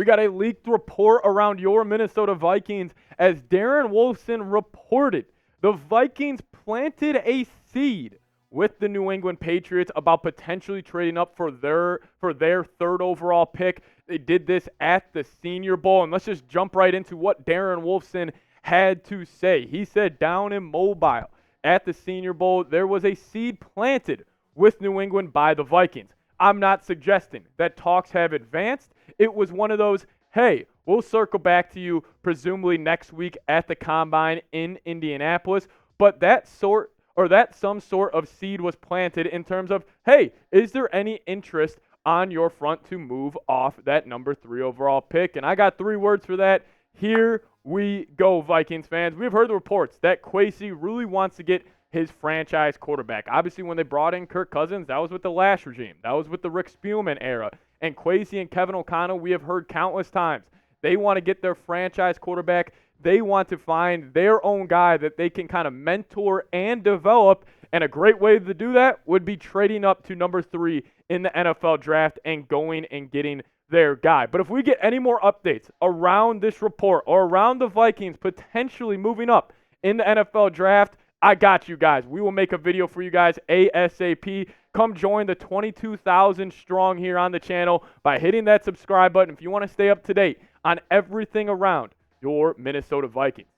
We got a leaked report around your Minnesota Vikings as Darren Wolfson reported the Vikings planted a seed with the New England Patriots about potentially trading up for their third overall pick. They did this at the Senior Bowl, and let's just jump right into what Darren Wolfson had to say. He said down in Mobile at the Senior Bowl, there was a seed planted with New England by the Vikings. I'm not suggesting that talks have advanced. It was one of those, hey, we'll circle back to you presumably next week at the Combine in Indianapolis, but that some sort of seed was planted in terms of, hey, is there any interest on your front to move off that number 3 overall pick? And I got 3 words for that. Here we go, Vikings fans. We've heard the reports that Kwesi really wants to get his franchise quarterback. Obviously, when they brought in Kirk Cousins, that was with the last regime. That was with the Rick Spielman era. And Kwesi and Kevin O'Connell, we have heard countless times, they want to get their franchise quarterback. They want to find their own guy that they can kind of mentor and develop. And a great way to do that would be trading up to number 3 in the NFL draft and going and getting their guy. But if we get any more updates around this report or around the Vikings potentially moving up in the NFL draft, I got you guys. We will make a video for you guys ASAP. Come join the 22,000 strong here on the channel by hitting that subscribe button if you want to stay up to date on everything around your Minnesota Vikings.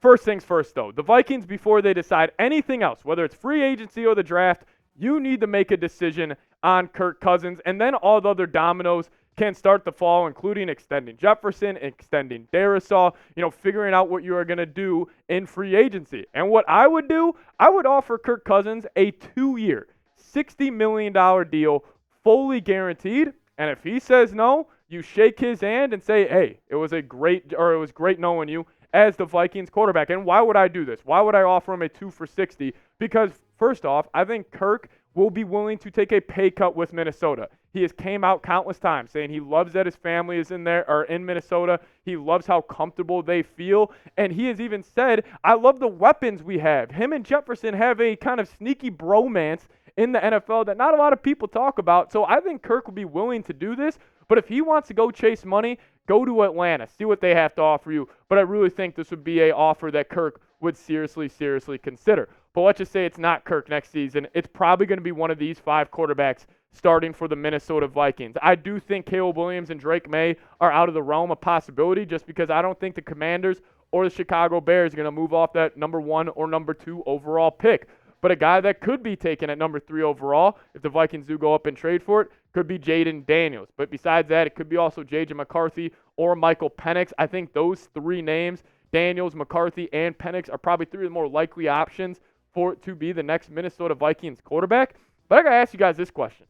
First things first, though. The Vikings, before they decide anything else, whether it's free agency or the draft, you need to make a decision on Kirk Cousins, and then all the other dominoes can start to fall, including extending Jefferson, extending Darisaw, figuring out what you are going to do in free agency. And what I would do, I would offer Kirk Cousins a 2-year, $60 million deal, fully guaranteed. And if he says no, you shake his hand and say, hey, it was great knowing you as the Vikings quarterback. And why would I do this? Why would I offer him a 2 for $60? Because first off, I think Kirk will be willing to take a pay cut with Minnesota. He has came out countless times saying he loves that his family is in Minnesota. He loves how comfortable they feel. And he has even said, I love the weapons we have. Him and Jefferson have a kind of sneaky bromance in the NFL that not a lot of people talk about. So I think Kirk will be willing to do this. But if he wants to go chase money, go to Atlanta. See what they have to offer you. But I really think this would be an offer that Kirk would seriously consider. But let's just say it's not Kirk next season. It's probably going to be one of these 5 quarterbacks starting for the Minnesota Vikings. I do think Caleb Williams and Drake May are out of the realm of possibility just because I don't think the Commanders or the Chicago Bears are going to move off that number 1 or number 2 overall pick. But a guy that could be taken at number 3 overall, if the Vikings do go up and trade for it, could be Jayden Daniels. But besides that, it could be also J.J. McCarthy or Michael Penix. I think those 3 names, Daniels, McCarthy, and Penix, are probably 3 of the more likely options for it to be the next Minnesota Vikings quarterback. But I got to ask you guys this question.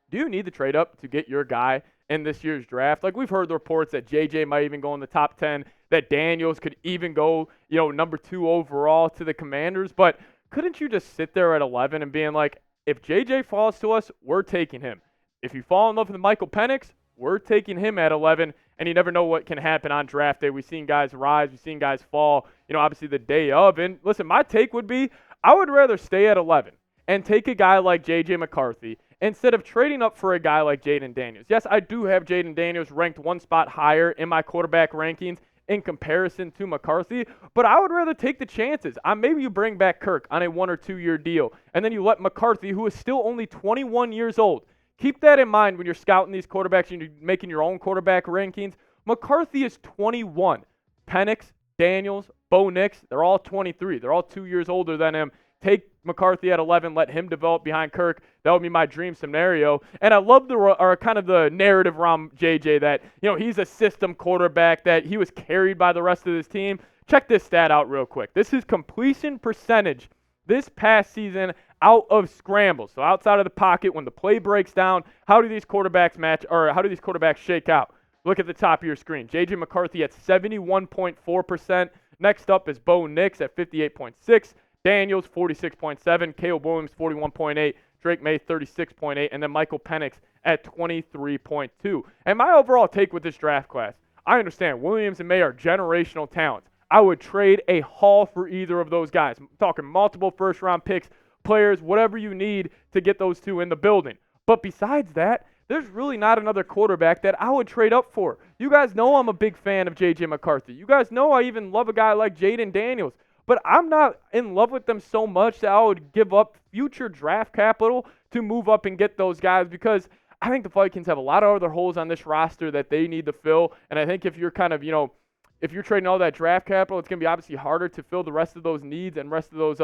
Do you need to trade up to get your guy in this year's draft? Like, we've heard the reports that JJ might even go in the top 10, that Daniels could even go, number 2 overall to the Commanders. But couldn't you just sit there at 11 and being like, if JJ falls to us, we're taking him. If you fall in love with Michael Penix, we're taking him at 11. And you never know what can happen on draft day. We've seen guys rise. We've seen guys fall, obviously the day of. And listen, my take would be I would rather stay at 11 and take a guy like J.J. McCarthy instead of trading up for a guy like Jayden Daniels. Yes, I do have Jayden Daniels ranked 1 spot higher in my quarterback rankings in comparison to McCarthy, but I would rather take the chances. Maybe you bring back Kirk on a 1 or 2 year deal, and then you let McCarthy, who is still only 21 years old, keep that in mind when you're scouting these quarterbacks and you're making your own quarterback rankings. McCarthy is 21. Penix, Daniels, Bo Nix, they're all 23. They're all 2 years older than him. Take McCarthy at 11, let him develop behind Kirk. That would be my dream scenario. And I love the narrative around JJ that, he's a system quarterback, that he was carried by the rest of his team. Check this stat out real quick. This is completion percentage this past season out of scrambles. So outside of the pocket, when the play breaks down, how do these quarterbacks shake out? Look at the top of your screen. J.J. McCarthy at 71.4%. Next up is Bo Nix at 58.6%. Daniels, 46.7%. Caleb Williams, 41.8%. Drake May, 36.8%. And then Michael Penix at 23.2%. And my overall take with this draft class, I understand Williams and May are generational talents. I would trade a haul for either of those guys. I'm talking multiple first-round picks, players, whatever you need to get those 2 in the building. But besides that, there's really not another quarterback that I would trade up for. You guys know I'm a big fan of J.J. McCarthy. You guys know I even love a guy like Jayden Daniels. But I'm not in love with them so much that I would give up future draft capital to move up and get those guys, because I think the Vikings have a lot of other holes on this roster that they need to fill. And I think if you're kind of, if you're trading all that draft capital, it's going to be obviously harder to fill the rest of those needs and rest of those,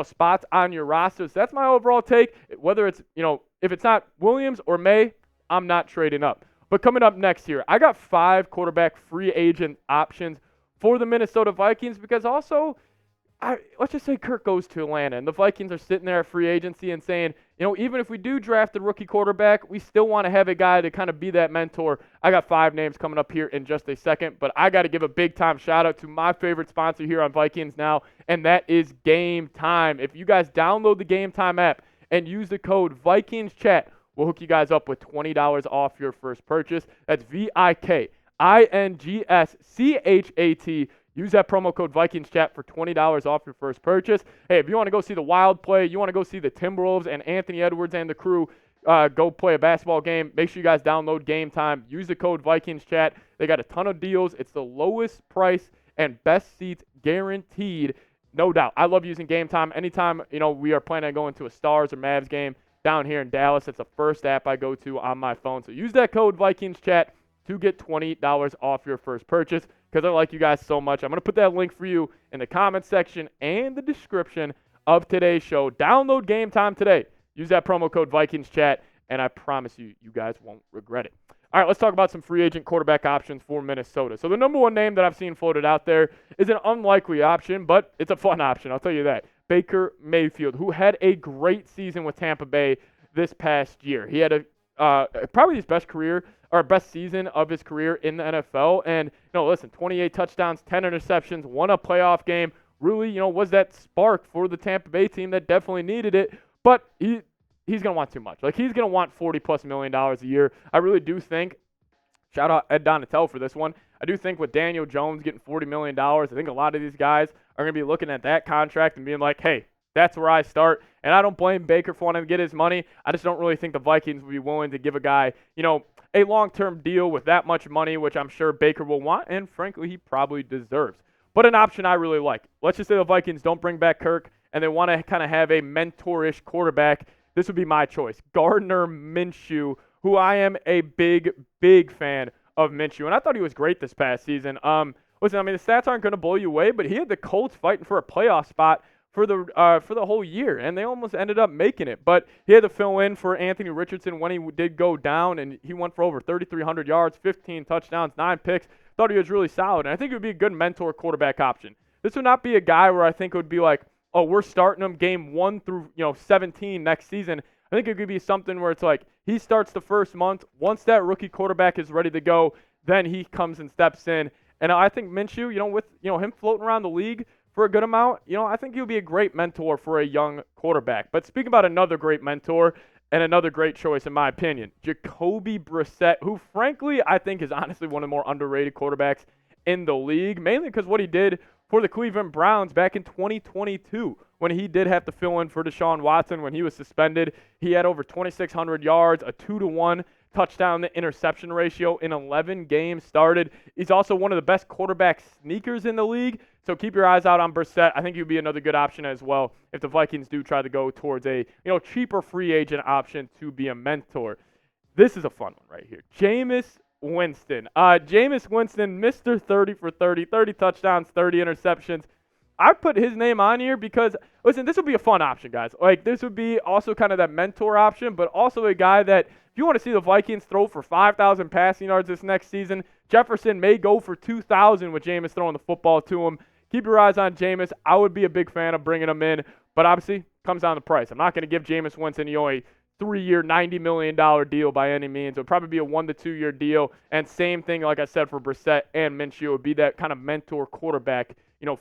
spots on your roster. So that's my overall take. Whether it's, if it's not Williams or May, I'm not trading up. But coming up next here, I got 5 quarterback free agent options for the Minnesota Vikings, because also, let's just say Kirk goes to Atlanta and the Vikings are sitting there at free agency and saying, even if we do draft a rookie quarterback, we still want to have a guy to kind of be that mentor. I got 5 names coming up here in just a second, but I got to give a big time shout out to my favorite sponsor here on Vikings Now, and that is Game Time. If you guys download the Game Time app and use the code VikingsChat, we'll hook you guys up with $20 off your first purchase. That's VIKINGSCHAT. Use that promo code VikingsChat for $20 off your first purchase. Hey, if you want to go see the Wild play, you want to go see the Timberwolves and Anthony Edwards and the crew go play a basketball game, make sure you guys download Game Time. Use the code VikingsChat. They got a ton of deals. It's the lowest price and best seats guaranteed, no doubt. I love using Game Time. Anytime, we are planning on going to a Stars or Mavs game down here in Dallas, it's the first app I go to on my phone. So use that code VikingsChat to get $20 off your first purchase, because I like you guys so much. I'm going to put that link for you in the comment section and the description of today's show. Download Game Time today. Use that promo code VikingsChat, and I promise you, you guys won't regret it. All right, let's talk about some free agent quarterback options for Minnesota. So the number one name that I've seen floated out there is an unlikely option, but it's a fun option, I'll tell you that. Baker Mayfield, who had a great season with Tampa Bay this past year. He had probably his best season of his career in the NFL. And, listen, 28 touchdowns, 10 interceptions, won a playoff game. Really, was that spark for the Tampa Bay team that definitely needed it. But he's going to want too much. Like, he's going to want $40+ million a year. I really do think, shout out Ed Donatell for this one, I do think with Daniel Jones getting $40 million, I think a lot of these guys are going to be looking at that contract and being like, hey, that's where I start. And I don't blame Baker for wanting to get his money. I just don't really think the Vikings would be willing to give a guy, a long-term deal with that much money, which I'm sure Baker will want, and frankly, he probably deserves. But an option I really like. Let's just say the Vikings don't bring back Kirk, and they want to kind of have a mentor-ish quarterback. This would be my choice. Gardner Minshew, who I am a big, big fan of Minshew. And I thought he was great this past season. Listen, the stats aren't going to blow you away, but he had the Colts fighting for a playoff spot for the whole year, and they almost ended up making it. But he had to fill in for Anthony Richardson when he did go down, and he went for over 3,300 yards, 15 touchdowns, 9 picks. Thought he was really solid, and I think it would be a good mentor quarterback option. This would not be a guy where I think it would be like, oh, we're starting him game 1 through 17 next season. I think it could be something where it's like he starts the first month. Once that rookie quarterback is ready to go, then he comes and steps in. And I think Minshew, with him floating around the league for a good amount, I think he'll be a great mentor for a young quarterback. But speaking about another great mentor and another great choice, in my opinion, Jacoby Brissett, who frankly I think is honestly one of the more underrated quarterbacks in the league, mainly because what he did for the Cleveland Browns back in 2022 when he did have to fill in for Deshaun Watson when he was suspended. He had over 2,600 yards, a 2-to-1 touchdown to interception ratio in 11 games started. He's also one of the best quarterback sneakers in the league, so keep your eyes out on Brissett. I think he'd be another good option as well if the Vikings do try to go towards a cheaper free agent option to be a mentor. This is a fun one right here. Jameis Winston. Jameis Winston, Mr. 30 for 30, 30 touchdowns, 30 interceptions. I put his name on here because, listen, this would be a fun option, guys. Like, this would be also kind of that mentor option, but also a guy that, if you want to see the Vikings throw for 5,000 passing yards this next season, Jefferson may go for 2,000 with Jameis throwing the football to him. Keep your eyes on Jameis. I would be a big fan of bringing him in, but obviously, comes down to price. I'm not going to give Jameis Winston a 3-year, $90 million deal by any means. It would probably be a 1 to 2 year deal. And same thing, like I said, for Brissett and Minshew. It would be that kind of mentor quarterback,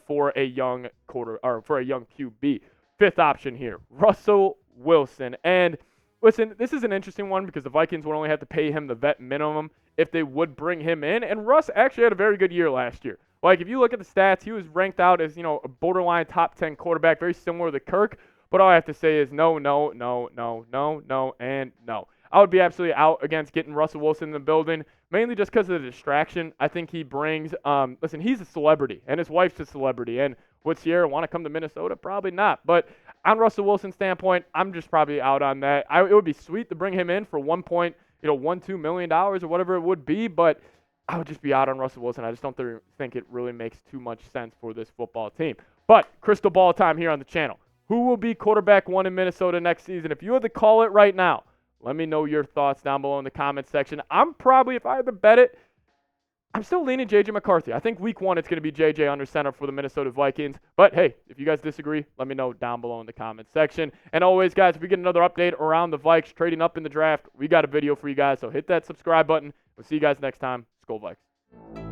for a young for a young QB. Fifth option here, Russell Wilson. And listen, this is an interesting one because the Vikings would only have to pay him the vet minimum if they would bring him in. And Russ actually had a very good year last year. Like, if you look at the stats, he was ranked out as, a borderline top 10 quarterback, very similar to Kirk. But all I have to say is no, and no. I would be absolutely out against getting Russell Wilson in the building, mainly just because of the distraction I think he brings. Listen, he's a celebrity, and his wife's a celebrity, and would Sierra want to come to Minnesota? Probably not. But on Russell Wilson's standpoint, I'm just probably out on that. It would be sweet to bring him in for $1.12 million or whatever it would be, but I would just be out on Russell Wilson. I just don't think it really makes too much sense for this football team. But crystal ball time here on the channel. Who will be quarterback 1 in Minnesota next season? If you had to call it right now, let me know your thoughts down below in the comment section. I'm probably, if I had to bet it, I'm still leaning J.J. McCarthy. I think week 1 it's going to be J.J. under center for the Minnesota Vikings. But hey, if you guys disagree, let me know down below in the comment section. And always, guys, if we get another update around the Vikes trading up in the draft, we got a video for you guys. So hit that subscribe button. We'll see you guys next time. Skol Vikes.